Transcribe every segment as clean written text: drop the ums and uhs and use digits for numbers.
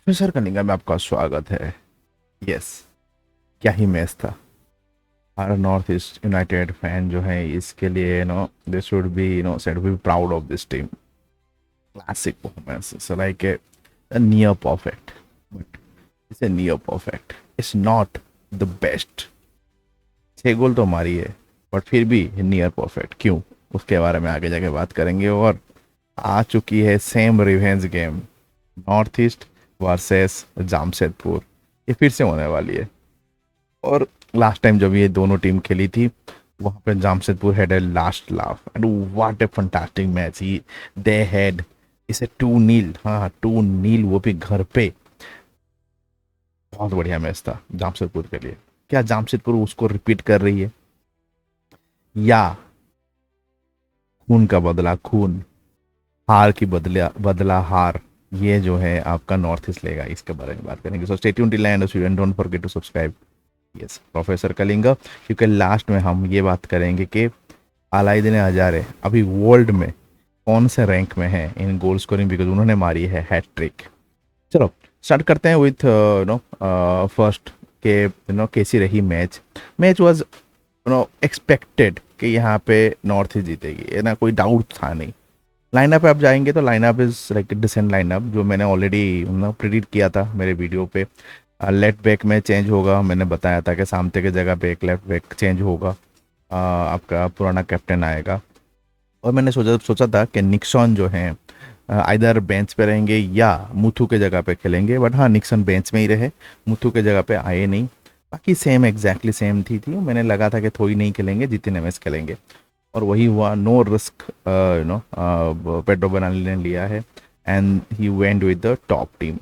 Professor कनिंगा में आपका स्वागत है। यस, क्या ही मैच था। हर नॉर्थ ईस्ट यूनाइटेड फैन जो है इसके लिए they should be said be proud of this team. Classic performance like a near perfect, but it's a near perfect, it's not the best. 6 गोल तो मारी है, बट फिर भी नियर परफेक्ट क्यों, उसके बारे में आगे जाके बात करेंगे। और आ चुकी है same revenge game, north east versus Jamshedpur. ये फिर से होने वाली है। और लास्ट टाइम जब ये दोनों टीम खेली थी, वहां पे Jamshedpur had a last laugh and what A fantastic match he they had. इसे 2-0, हाँ 2-0, वो भी घर पे। बहुत बढ़िया मैच था जामशेदपुर के लिए। क्या जामशेदपुर उसको रिपीट कर रही है, या खून का बदला खून, हार की बदला बदला हार, ये जो है आपका नॉर्थ ईस्ट लेगा, इसके बारे में बात करेंगे। So stay tuned till end student, don't forget to subscribe. Yes, professor Kalinga. क्योंकि लास्ट में हम ये बात करेंगे कि अलाइदिन हजारे अभी वर्ल्ड में कौन से रैंक में है इन गोल स्कोरिंग, बिकॉज उन्होंने मारी है हैट्रिक। चलो स्टार्ट करते हैं विथ फर्स्ट के कैसी रही मैच। मैच वाज एक्सपेक्टेड कि यहाँ पे नॉर्थ ईस्ट जीतेगी, ये ना कोई डाउट था नहीं। लाइनअप पे आप जाएंगे तो lineup is like decent lineup, जो मैंने ऑलरेडी प्रिडिक्ट किया था मेरे वीडियो पे। लेफ्ट बैक में चेंज होगा, मैंने बताया था कि सामते की जगह पे एक लेफ्ट बैक चेंज होगा। आपका पुराना कैप्टन आएगा। और मैंने सोचा सोचा था कि निक्सन जो है इधर बेंच पे रहेंगे या मुथु के जगह पे खेलेंगे, बट हाँ निक्सन बेंच में ही रहे, मुथु के जगह पे आए नहीं। बाकी सेम एग्जैक्टली सेम थी। मैंने लगा था कि थोड़ी नहीं खेलेंगे, जितने मैच खेलेंगे, और वही हुआ। नो रिस्क पेड्रो बनाली ने लिया है and he went with the top team.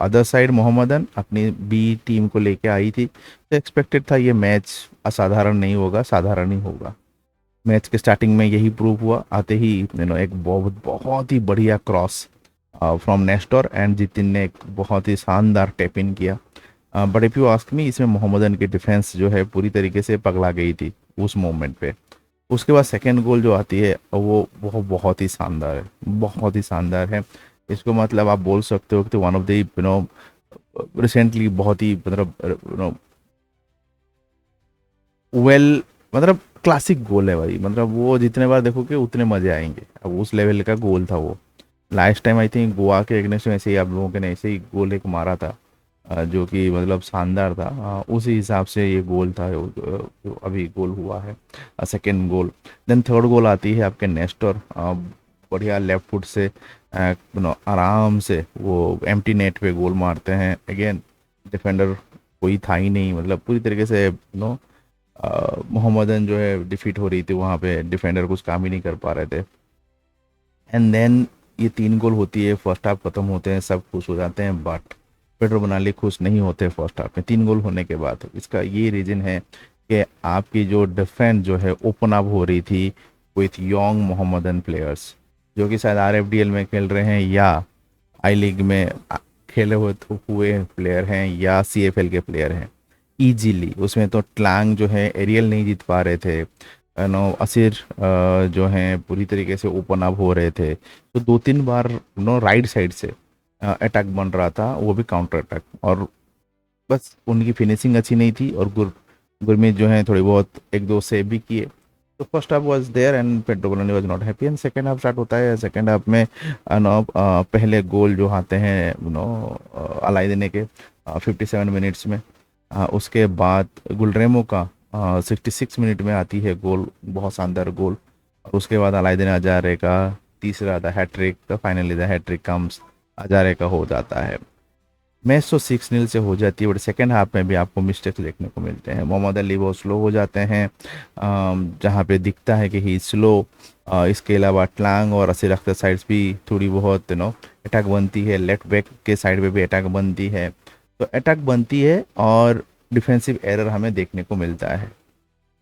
Other side Mohammedan अपनी बी टीम को लेके आई थी, तो एक्सपेक्टेड था ये मैच असाधारण नहीं होगा, साधारण ही होगा। मैच के स्टार्टिंग में यही प्रूव हुआ। आते ही एक बहुत बहुत ही बढ़िया cross from Nestor, and Jitin ने एक बहुत ही शानदार टैप इन किया। But if you ask me, इसमें मोहम्मदन की डिफेंस जो है पूरी तरीके से पगला गई थी उस मोमेंट पे। उसके बाद सेकेंड गोल जो आती है वो बहुत ही शानदार है, बहुत ही शानदार है। इसको मतलब आप बोल सकते हो कि वन ऑफ द रिसेंटली बहुत ही वेल, मतलब क्लासिक गोल है भाई। मतलब वो जितने बार देखोगे उतने मजे आएंगे। अब उस लेवल का गोल था वो। Last time I think Goa के अगेंस्ट में ऐसे ही आप लोगों के ने ऐसे ही गोल एक मारा था, जो कि मतलब शानदार था। उसी हिसाब से ये गोल था जो अभी गोल हुआ है, second goal. Then third goal आती है आपके नेस्टर, बढ़िया लेफ्ट फुट से आराम से वो एम्प्टी नेट पे गोल मारते हैं। अगेन डिफेंडर कोई था ही नहीं, मतलब पूरी तरीके से मोहम्मदन जो है डिफीट हो रही थी वहाँ पे, डिफेंडर कुछ काम ही नहीं कर पा रहे थे। एंड देन ये 3 गोल होती है, फर्स्ट हाफ खत्म होते हैं, सब खुश हो जाते हैं, बट पेड्रो बनाली खुश नहीं होते फर्स्ट हाफ में 3 गोल होने के बाद। इसका ये रीज़न है कि आपकी जो डिफेंस जो है ओपन अप हो रही थी विथ यंग मोहम्मदन प्लेयर्स, जो कि शायद RFDL में खेल रहे हैं या आई लीग में खेले हुए प्लेयर हैं या CFL के प्लेयर हैं इजीली। उसमें तो ट्लांग जो है एरियल नहीं जीत पा रहे थे, असिर जो हैं पूरी तरीके से ओपन अप हो रहे थे। तो 2-3 बार राइट साइड से अटैक बन रहा था, वो भी काउंटर अटैक, और बस उनकी फिनिशिंग अच्छी नहीं थी। और गुरमीत जो है थोड़ी बहुत एक दो सेव भी किए। तो first half was there and Pedro बोलानी was not happy, and second half start होता है। सेकंड हाफ में पहले गोल जो आते हैं अलाई देने के 57 मिनट्स में। उसके बाद गुलरेमो का 66 मिनट में आती है गोल, बहुत शानदार गोल। और उसके बाद अलाइदिन हजारे का तीसरा the hattrick, the finally the hattrick comes, Ajaraie का हो जाता है। मैच तो 6-0 से हो जाती है, बट सेकेंड हाफ में भी आपको मिस्टेक्स देखने को मिलते हैं। मोहम्मद अली बहुत स्लो हो जाते हैं, जहाँ पे दिखता है कि ही स्लो। इसके अलावा ट्लांग और असीर अख्तर साइड्स भी थोड़ी बहुत अटैक बनती है, लेफ्ट बैक के साइड पे भी अटैक बनती है। तो अटैक बनती है और डिफेंसिव एरर हमें देखने को मिलता है।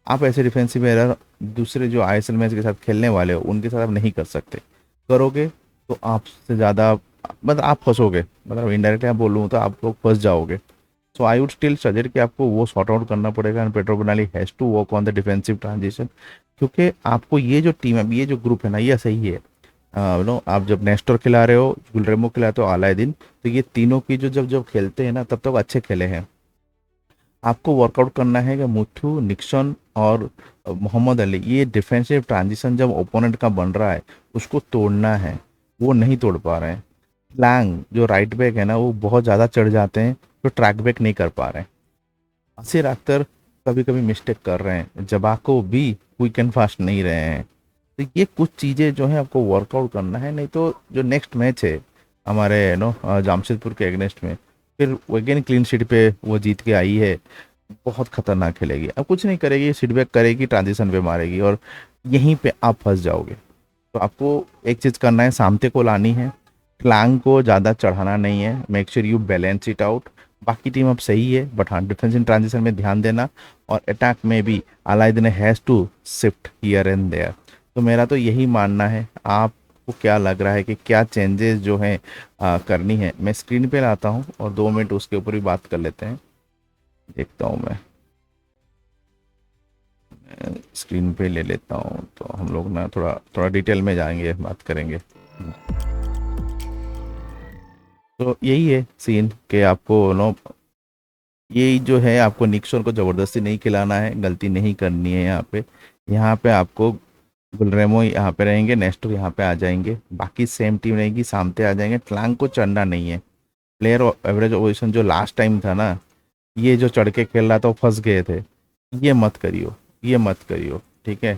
आप ऐसे डिफेंसिव एरर दूसरे जो ISL मैच के साथ खेलने वाले हो उनके साथ आप नहीं कर सकते। करोगे तो आपसे ज़्यादा, मतलब आप फंसोगे, मतलब इनडायरेक्टली आप बोलूँ तो आप लोग फंस जाओगे। So I would still suggest कि आपको वो सॉर्ट आउट करना पड़ेगा, and Pedro Benali has to work on the defensive transition. क्योंकि आपको ये जो टीम है, ये जो ग्रुप है ना, ये सही है। नो आप जब नेस्टर खिला रहे हो, गुलरेमो खिलाते हो, अलाउद्दीन, तो ये तीनों की जो जब जब खेलते हैं ना तब तक अच्छे खेले हैं। आपको वर्कआउट करना है कि मुथु, निक्सन और मोहम्मद अली, ये डिफेंसिव ट्रांजिशन जब ओपोनेंट का बन रहा है उसको तोड़ना है, वो नहीं तोड़ पा रहे हैं। लैंग जो राइट बैक है ना वो बहुत ज़्यादा चढ़ जाते हैं, तो ट्रैक बैक नहीं कर पा रहे हैं। असीर अख्तर कभी कभी मिस्टेक कर रहे हैं, जबाको भी क्विक एंड फास्ट नहीं रहे हैं। तो ये कुछ चीज़ें जो है आपको वर्कआउट करना है, नहीं तो जो नेक्स्ट मैच है हमारे जामशेदपुर के अगेंस्ट में, फिर वो अगेन क्लीन शीट पे वो जीत के आई है, बहुत खतरनाक खेलेगी। अब कुछ नहीं करेगी, सीट बैक करेगी, ट्रांजिशन पे मारेगी, और यहीं पे आप फंस जाओगे। तो आपको एक चीज़ करना है, सामते को लानी है, क्लांग को ज़्यादा चढ़ाना नहीं है, make sure you balance it out. बाकी टीम अब सही है, बट हाँ डिफेंस इन ट्रांजिशन में ध्यान देना, और अटैक में भी Alaaeddine has to shift here and there. तो मेरा तो यही मानना है। आपको क्या लग रहा है कि क्या चेंजेस जो हैं करनी है? मैं स्क्रीन पे लाता हूँ और 2 मिनट उसके ऊपर भी बात कर लेते हैं। देखता हूँ मैं स्क्रीन पे ले लेता हूँ, तो हम लोग ना थोड़ा थोड़ा डिटेल में जाएंगे, बात करेंगे। तो यही है सीन कि आपको ये जो है, आपको निक्सन को ज़बरदस्ती नहीं खिलाना है, गलती नहीं करनी है यहाँ पे। यहाँ पे आपको गुलरेमो यहाँ पे रहेंगे, नेस्टो यहाँ पे आ जाएंगे, बाकी सेम टीम रहेगी, सामते आ जाएंगे। क्लांग को चढ़ना नहीं है। प्लेयर एवरेज पोजीशन जो लास्ट टाइम था ना, ये जो चढ़ के खेल रहा था वो फंस गए थे, ये मत करियो, ये मत करियो, ठीक है।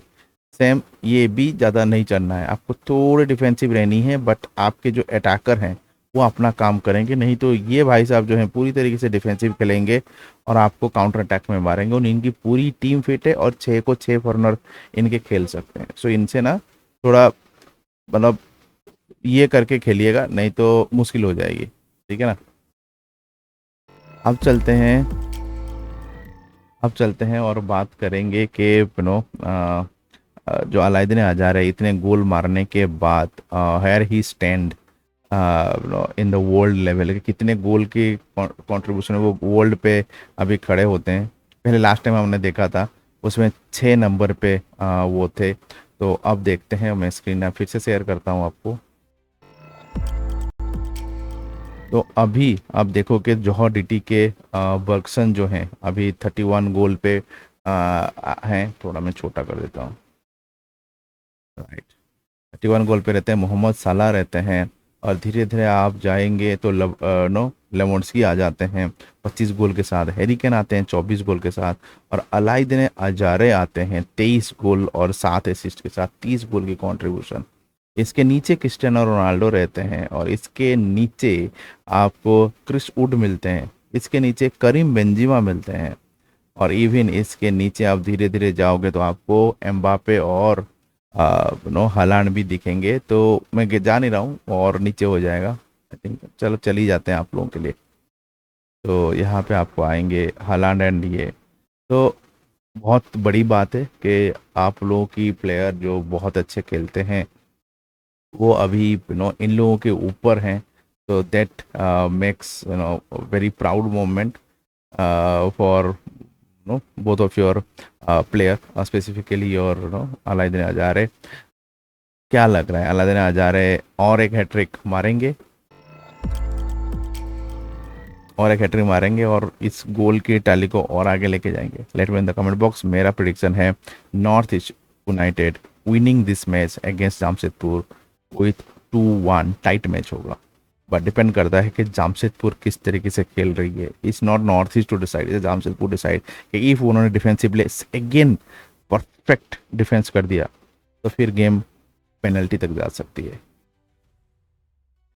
सेम ये भी ज़्यादा नहीं चढ़ना है, आपको थोड़ी डिफेंसिव रहनी है, बट आपके जो अटैकर हैं वो अपना काम करेंगे, नहीं तो ये भाई साहब जो हैं पूरी तरीके से डिफेंसिव खेलेंगे और आपको काउंटर अटैक में मारेंगे। और इनकी पूरी टीम फिट है और 6 को 6 फॉरनर इनके खेल सकते हैं। सो इनसे ना थोड़ा मतलब ये करके खेलिएगा, नहीं तो मुश्किल हो जाएगी, ठीक है ना। अब चलते हैं, अब चलते हैं और बात करेंगे कि जो अलाउद्दीन अज़ार है, इतने गोल मारने के बाद here he stand in the world level, कितने गोल की कंट्रीब्यूशन है वो वर्ल्ड पे अभी खड़े होते हैं। पहले लास्ट टाइम हमने देखा था उसमें 6 नंबर पे वो थे। तो अब देखते हैं, मैं स्क्रीन फिर से शेयर करता हूँ आपको। तो अभी आप देखो कि जौहर डीटी के बर्गसन जो हैं अभी 31 गोल पे हैं। थोड़ा मैं छोटा कर देता हूँ, राइट। 31 गोल पे रहते हैं, मोहम्मद साला रहते हैं, और धीरे धीरे आप जाएंगे तो लेमोन्स्की आ जाते हैं 25 गोल के साथ, हैरी केन आते हैं 24 गोल के साथ, और अलाउद्दीन अज़ार आते हैं 23 गोल और 7 असिस्ट के साथ, 30 गोल की कंट्रीब्यूशन। इसके नीचे क्रिस्टियानो रोनाल्डो रहते हैं, और इसके नीचे आपको क्रिस वुड मिलते हैं, इसके नीचे करीम बेंजिमा मिलते हैं, और इवन इसके नीचे आप धीरे धीरे जाओगे तो आपको एम्बापे और हालांड भी दिखेंगे। तो मैं जा नहीं रहा हूँ और नीचे हो जाएगा आई थिंक, चलो चली जाते हैं आप लोगों के लिए। तो यहाँ पे आपको आएंगे हालांड एंड ये। तो बहुत बड़ी बात है कि आप लोगों की प्लेयर जो बहुत अच्छे खेलते हैं वो अभी इन लोगों के ऊपर हैं। तो that makes very proud moment for both of your player, specifically your Alauddin Azar. क्या लग रहा है अलाउद्दीन अज़ार और एक हैट्रिक मारेंगे, और एक हैट्रिक मारेंगे और इस गोल की टैली को और आगे लेके जाएंगे? Let me in the comment box. मेरा प्रिडिक्शन है north east United winning this match against Jamshedpur with 2-1, tight match होगा। बट डिपेंड करता है कि जामशेदपुर किस तरीके से खेल रही है। It's not North East to decide, it's Jamshedpur decide कि इफ उन्होंने डिफेंसिवली अगेन परफेक्ट डिफेंस कर दिया तो फिर गेम पेनल्टी तक जा सकती है।